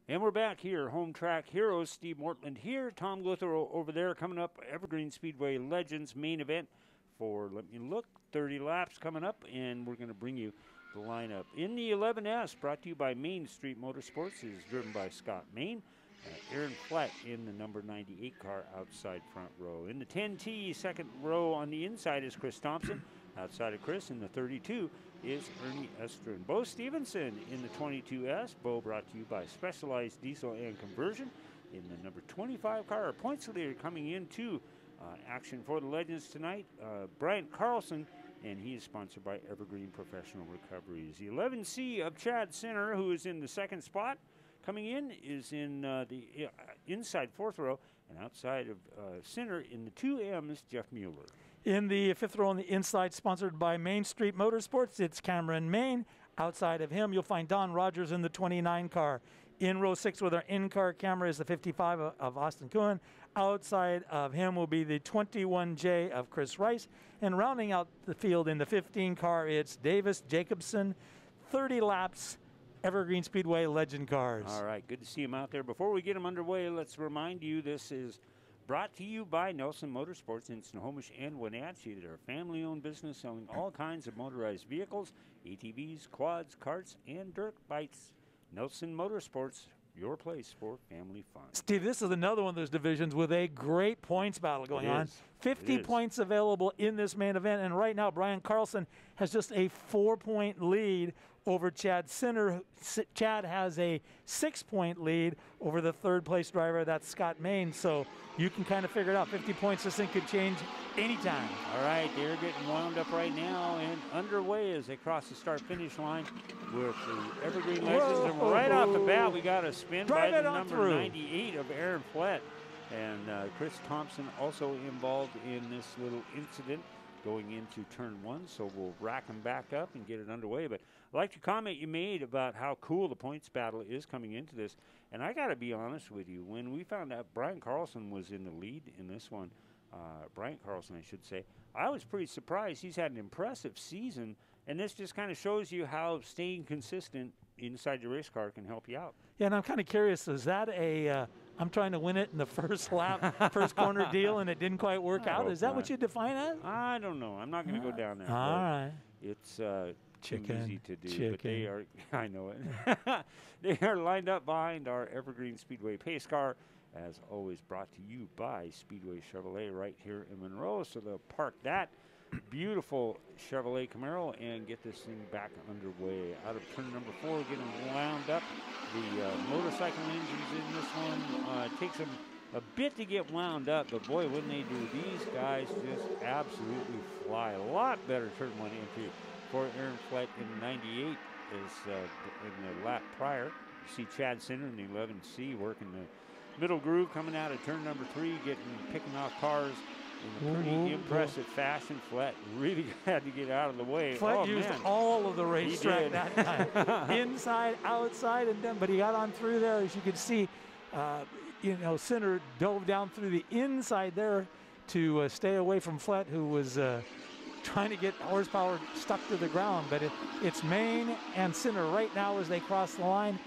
And we're back here, Home Track Heroes. Steve Mortland here, Tom Gluther over there. Coming up, Evergreen Speedway Legends main event for, let me look, 30 laps coming up, and we're going to bring you the lineup. In the 11S, brought to you by Main Street Motorsports, is driven by Scott Main. Aaron Flett in the number 98 car outside front row. In the 10T, second row on the inside is Chris Thompson. Outside of Chris in the 32 is Ernie Estrin. Bo Stevenson in the 22S. Bo brought to you by Specialized Diesel and Conversion. In the number 25 car, points leader coming into action for the Legends tonight, Bryant Carlson, and he is sponsored by Evergreen Professional Recoveries. The 11C of Chad Sinner, who is in the second spot, coming in is in the inside fourth row, and outside of Sinner in the 2M is Jeff Mueller. In the fifth row on the inside, sponsored by Main Street Motorsports, it's Cameron Main. Outside of him, you'll find Don Rogers in the 29 car. In row 6 with our in-car camera is the 55 of Austin Cohen. Outside of him will be the 21J of Chris Rice. And rounding out the field in the 15 car, it's Davis Jacobson. 30 laps, Evergreen Speedway Legend cars. All right, good to see him out there. Before we get them underway, let's remind you this is brought to you by Nelson Motorsports in Snohomish and Wenatchee. They're a family-owned business selling all kinds of motorized vehicles, ATVs, quads, karts, and dirt bikes. Nelson Motorsports, your place for family fun. Steve, this is another one of those divisions with a great points battle going on. 50 points available in this main event, and right now Bryant Carlson has just a 4-point lead over Chad Sinner. Chad has a 6-point lead over the third-place driver, that's Scott Main. So you can kind of figure it out. 50 points, this thing could change anytime. All right, they're getting wound up right now and underway as they cross the start-finish line with the Evergreen Legends. And right off the bat, we got a spin by the number 98 of Aaron Flett. And Chris Thompson also involved in this little incident going into turn 1, so we'll rack them back up and get it underway. But I like the comment you made about how cool the points battle is coming into this. And I got to be honest with you, when we found out Bryant Carlson was in the lead in this one, Bryant Carlson, I should say, I was pretty surprised. He's had an impressive season, and this just kind of shows you how staying consistent inside your race car can help you out. Yeah, and I'm kind of curious, is that a I'm trying to win it in the first lap, first corner deal, and it didn't quite work out? Is that what you define as? I don't know. I'm not going to go down there. All right. It's too easy to do, but they are, I know it. They are lined up behind our Evergreen Speedway pace car, as always brought to you by Speedway Chevrolet right here in Monroe. So they'll park that beautiful Chevrolet Camaro and get this thing back underway. Out of turn number 4, getting wound up. The motorcycle engines in this one takes them a bit to get wound up, but boy, when they do, these guys just absolutely fly. A lot better turn 1 entry for Aaron Flett in the 98 as in the lap prior. You see Chad Sinner in the 11C working the middle groove coming out of turn number 3, picking off cars in a pretty impressive fashion. Flett really had to get out of the way. Flett used all of the racetrack that time. Inside, outside, and then, but he got on through there. As you can see, Sinner dove down through the inside there to stay away from Flett, who was trying to get horsepower stuck to the ground. But it's Main and Sinner right now as they cross the line.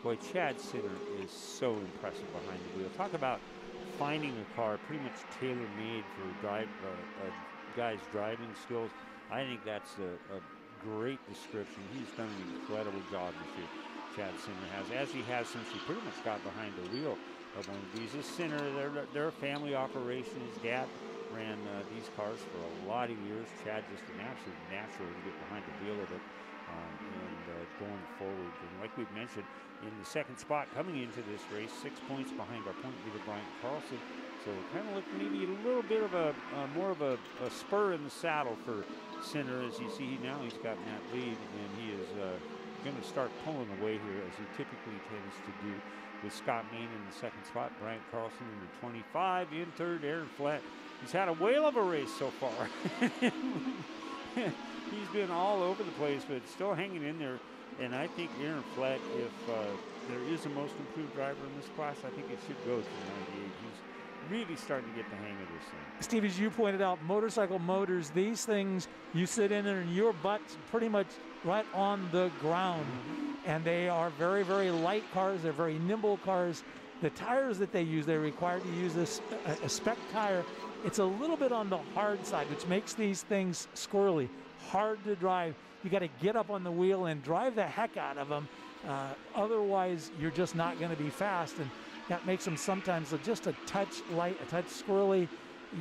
Boy, Chad Sinner is so impressive behind the wheel. Talk about finding a car pretty much tailor-made for guys' driving skills. I think that's a great description. He's done an incredible job this year, Chad Sinner has, as he has since he pretty much got behind the wheel of one of these. This Sinner, they're a family operation. His dad ran these cars for a lot of years. Chad just an absolute natural to get behind the wheel of it. And going forward, and like we've mentioned, in the second spot coming into this race, 6 points behind our point leader Bryant Carlson. So kind of look maybe a little bit of more of a spur in the saddle for Sinner. As you see now, he's gotten that lead, and he is going to start pulling away here, as he typically tends to do, with Scott Main in the second spot, Bryant Carlson in the 25, in third, Aaron Flett. He's had a whale of a race so far. He's been all over the place, but still hanging in there. And I think Aaron Flett, if there is a most improved driver in this class, I think it should go to 98. He's really starting to get the hang of this thing. Steve, as you pointed out, motorcycle motors, these things, you sit in there and your butt's pretty much right on the ground. and they are very, very light cars. They're very nimble cars. The tires that they use, they're required to use a spec tire. It's a little bit on the hard side, which makes these things squirrely, hard to drive. You got to get up on the wheel and drive the heck out of them. Otherwise, you're just not going to be fast, and that makes them sometimes just a touch light, a touch squirrely.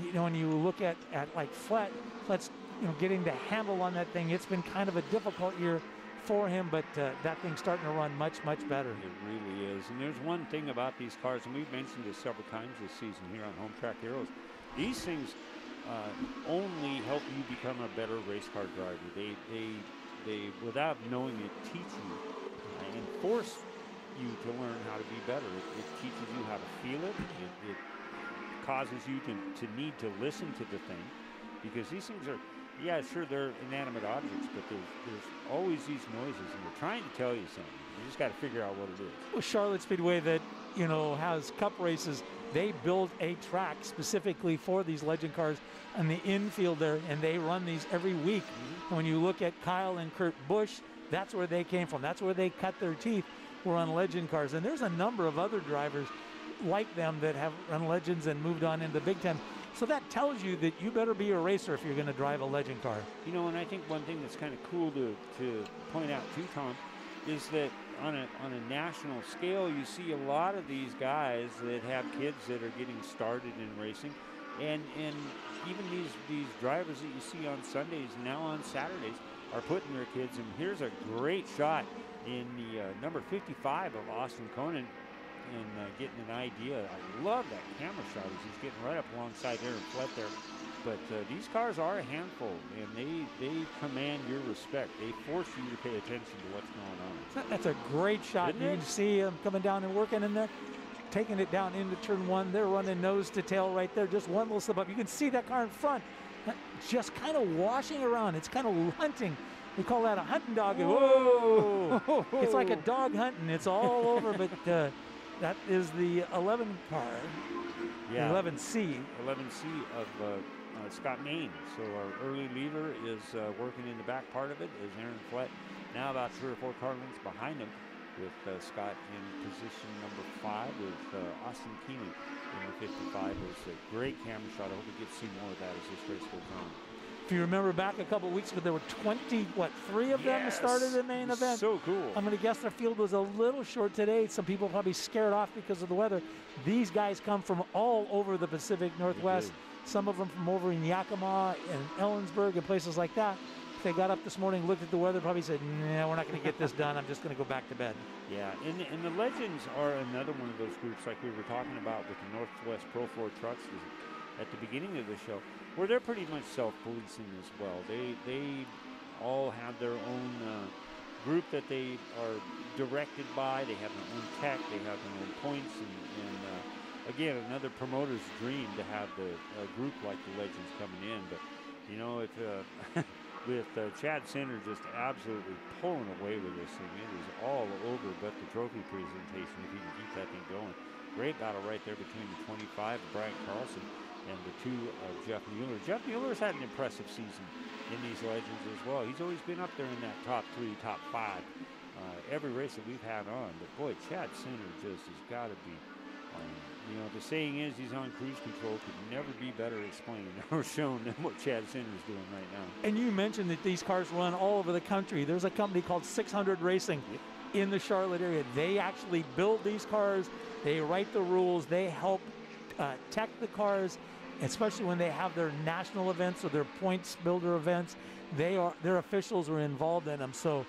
You know, when you look at like Flett's, you know, getting the handle on that thing, it's been kind of a difficult year for him, but that thing's starting to run much, much better. It really is. And there's one thing about these cars, and we've mentioned this several times this season here on Home Track Heroes. These things only help you become a better race car driver. They without knowing it, teach you and force you to learn how to be better. It teaches you how to feel it. It causes you to need to listen to the thing, because these things are, yeah, sure, they're inanimate objects, but there's always these noises, and they're trying to tell you something. You just got to figure out what it is. Well, Charlotte Speedway, that, you know, has cup races, they build a track specifically for these legend cars on the infield there, and they run these every week. And when you look at Kyle and Kurt Busch, that's where they came from. That's where they cut their teeth, were on legend cars. And there's a number of other drivers like them that have run legends and moved on into the Big Ten. So that tells you that you better be a racer if you're going to drive a legend car. You know, and I think one thing that's kind of cool to point out too, Tom, is that on a national scale, you see a lot of these guys that have kids that are getting started in racing, and even these drivers that you see on Sundays, now on Saturdays, are putting their kids. And here's a great shot in the number 55 of Austin Conan, and getting an idea. I love that camera shot as he's getting right up alongside there and Flett there. But these cars are a handful, and they command your respect. They force you to pay attention to what's going on. That's a great shot. You can see them coming down and working in there, taking it down into turn one. They're running nose to tail right there. Just one little slip up. You can see that car in front just kind of washing around. It's kind of hunting. We call that a hunting dog. Whoa! It's like a dog hunting. It's all over, but that is the 11 car. Yeah. 11C. 11C of Scott Main. So our early leader is working in the back part of it, is Aaron Flett. Now about 3 or 4 car lengths behind him, with Scott in position number 5, with Austin Keenan in the 55. It's a great camera shot. I hope we get to see more of that as this race goes on. If you remember back a couple of weeks ago, there were 3 of them that started the main event. So cool. I'm going to guess their field was a little short today. Some people probably scared off because of the weather. These guys come from all over the Pacific Northwest. Some of them from over in Yakima and Ellensburg and places like that. If they got up this morning, looked at the weather, probably said, "No, we're not going to get this done. I'm just going to go back to bed." Yeah, and the Legends are another one of those groups, like we were talking about with the Northwest Pro 4 trucks at the beginning of the show, where they're pretty much self-policing as well. They all have their own group that they are directed by. They have their own tech. They have their own points. And again, another promoter's dream to have a group like the Legends coming in. But, you know, with Chad Center just absolutely pulling away with this thing. It is all over but the trophy presentation, if he can keep that thing going. Great battle right there between the 25 of Bryant Carlson and the 2 of Jeff Mueller. Jeff Mueller's had an impressive season in these Legends as well. He's always been up there in that top 3, top 5 every race that we've had on. But boy, Chad Center just has got to be, you know, the saying is he's on cruise control. Could never be better explained or shown than what Chad Center's doing right now. And you mentioned that these cars run all over the country. There's a company called 600 Racing in the Charlotte area. They actually build these cars. They write the rules. They help tech the cars, especially when they have their national events or their points builder events. Their officials are involved in them. So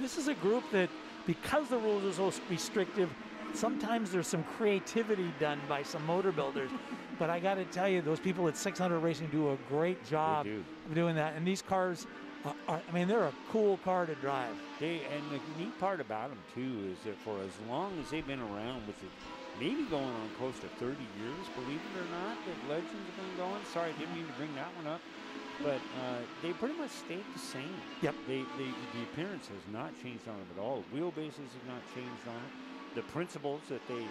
this is a group that, because the rules are so restrictive, sometimes there's some creativity done by some motor builders. But I got to tell you, those people at 600 Racing do a great job of doing that. And these cars they're a cool car to drive. And the neat part about them, too, is that for as long as they've been around, which is maybe going on close to 30 years, believe it or not, that Legends have been going. Sorry, I didn't mean to bring that one up. But they pretty much stayed the same. Yep. The appearance has not changed on them at all. Wheelbases have not changed on them. The principles that they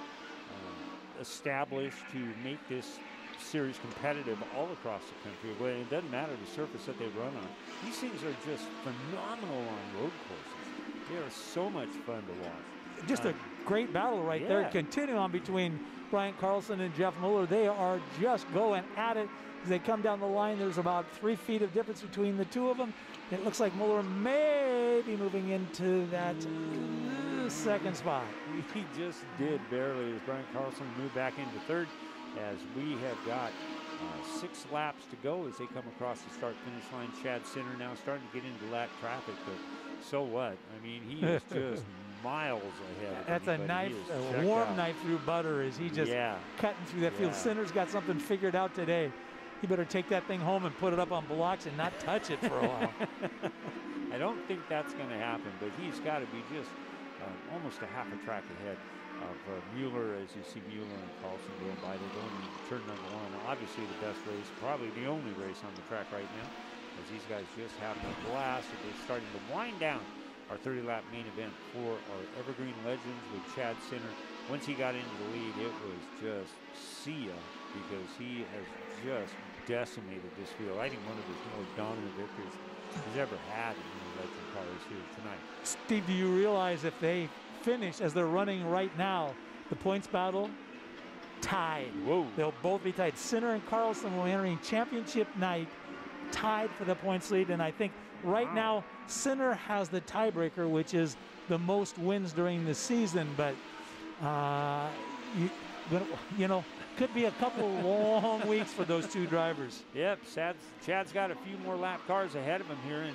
established to make this series competitive all across the country, well, it doesn't matter the surface that they run on. These things are just phenomenal on road courses. They are so much fun to watch. Just a great battle right there. Continuing on between Bryant Carlson and Jeff Mueller. They are just going at it. As they come down the line, there's about 3 feet of difference between the two of them. It looks like Mueller may be moving into that second spot. He just did barely as Bryant Carlson moved back into third, as we have got 6 laps to go as they come across the start-finish line. Chad Sinner now starting to get into lap traffic, but so what? I mean, he is just miles ahead of That's anybody. a warm knife through butter as he just cutting through that field. Sinner's got something figured out today. He better take that thing home and put it up on blocks and not touch it for a while. I don't think that's going to happen, but he's got to be just almost a half a track ahead of Mueller, as you see Mueller and Carlson going by. They're going into turn number 1. Obviously the best race, probably the only race on the track right now, as these guys just having a blast. They're starting to wind down our 30-lap main event for our Evergreen Legends with Chad Sinner. Once he got into the lead, it was just see ya, because he has just decimated this field. I think one of his more dominant victories he's ever had in the Legend cars here tonight. Steve, do you realize if they finish as they're running right now, the points battle tied? Whoa. They'll both be tied. Sinner and Carlson will be entering championship night tied for the points lead, and I think right now Sinner has the tiebreaker, which is the most wins during the season, but you know, could be a couple long weeks for those two drivers. Yep, Chad's got a few more lap cars ahead of him here,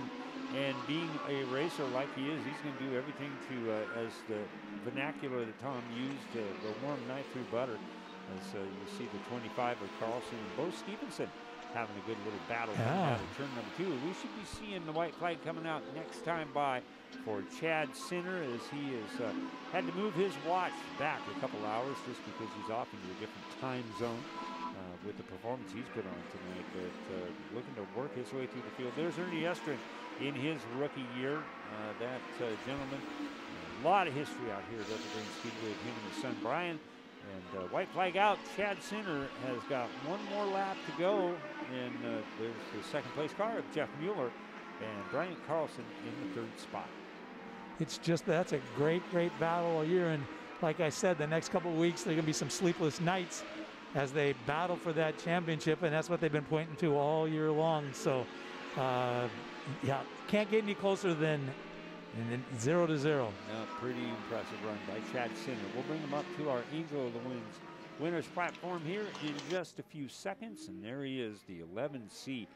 and being a racer like he is, he's going to do everything to, as the vernacular that Tom used, the warm knife through butter. As you see the 25 of Carlson and Bo Stevenson having a good little battle coming out of turn number 2. We should be seeing the white flag coming out next time by for Chad Sinner, as he has had to move his watch back a couple hours just because he's off into a different time zone with the performance he's put on tonight, but looking to work his way through the field. There's Ernie Estrin in his rookie year. That gentleman, a lot of history out here at Evergreen Speedway with him and his son Brian. And white flag out. Chad Sinner has got one more lap to go, and there's the second place car of Jeff Mueller and Bryant Carlson in the 3rd spot. It's just, that's a great battle all year, and like I said, the next couple of weeks there are going to be some sleepless nights as they battle for that championship, and that's what they've been pointing to all year long. So yeah, can't get any closer than 0-0. No, pretty impressive run by Chad Sinner. We'll bring him up to our Angel of the Winds winners platform here in just a few seconds, and there he is, the 11C,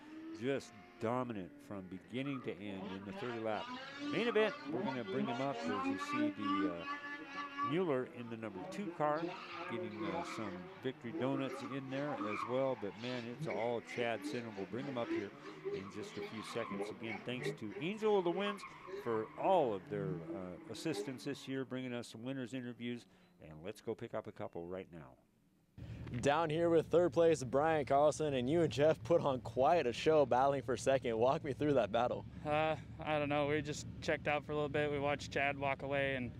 just dominant from beginning to end in the 30 lap main event. We're going to bring him up as you see the Mueller in the number 2 car, getting some victory donuts in there as well. But man, it's all Chad Sinner. We'll bring him up here in just a few seconds. Again, thanks to Angel of the Winds for all of their assistance this year, bringing us some winners interviews. And let's go pick up a couple right now. Down here with 3rd place Bryant Carlson, and you and Jeff put on quite a show battling for 2nd. Walk me through that battle. I don't know. We just checked out for a little bit. We watched Chad walk away, and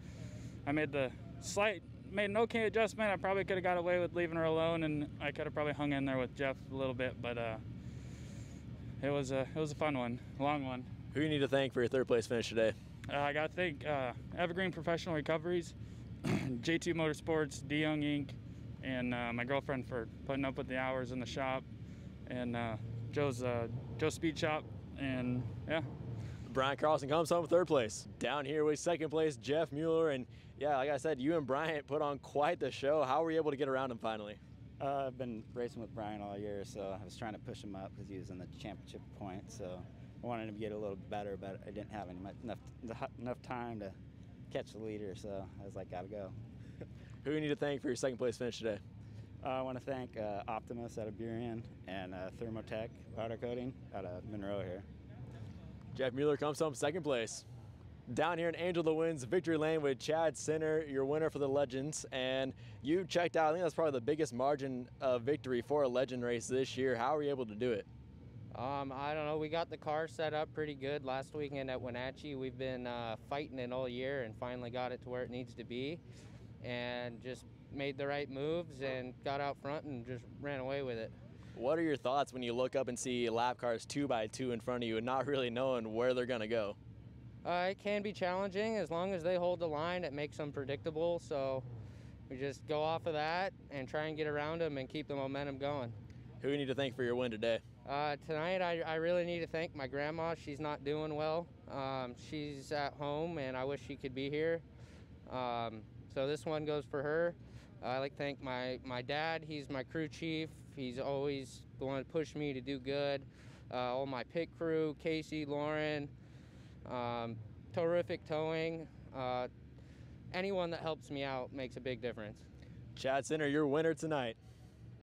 I made an okay adjustment. I probably could have got away with leaving her alone, and I could have probably hung in there with Jeff a little bit, but it was a fun one, a long one. Who you need to thank for your 3rd place finish today? I got to thank Evergreen Professional Recoveries, J2 Motorsports, D Young Inc., and my girlfriend for putting up with the hours in the shop, and Joe's Speed Shop, and yeah. Bryant Carlson comes home with 3rd place. Down here with 2nd place Jeff Mueller, and yeah, like I said, you and Bryant put on quite the show. How were you able to get around him finally? I've been racing with Brian all year, so I was trying to push him up because he was in the championship point. So I wanted him to get a little better, but I didn't have enough time to catch the leader. So I was like, gotta go. Who you need to thank for your 2nd place finish today? I want to thank Optimus out of Burien and Thermotech powder coating out of Monroe here. Jeff Mueller comes home 2nd place. Down here in Angel of the Winds victory lane with Chad Sinner, your winner for the Legends, and you checked out. I think that's probably the biggest margin of victory for a Legend race this year. How were you able to do it? I don't know. We got the car set up pretty good last weekend at Wenatchee. We've been fighting it all year and finally got it to where it needs to be, and just made the right moves and got out front and just ran away with it. What are your thoughts when you look up and see lap cars 2x2 in front of you and not really knowing where they're going to go? It can be challenging. As long as they hold the line, it makes them predictable. So we just go off of that and try and get around them and keep the momentum going. Who do you need to thank for your win today? Tonight, I really need to thank my grandma. She's not doing well. She's at home, and I wish she could be here. So this one goes for her. I like to thank my dad. He's my crew chief. He's always the one to push me to do good. All my pit crew, Casey, Lauren, terrific towing. Anyone that helps me out makes a big difference. Chad Sinner, your winner tonight.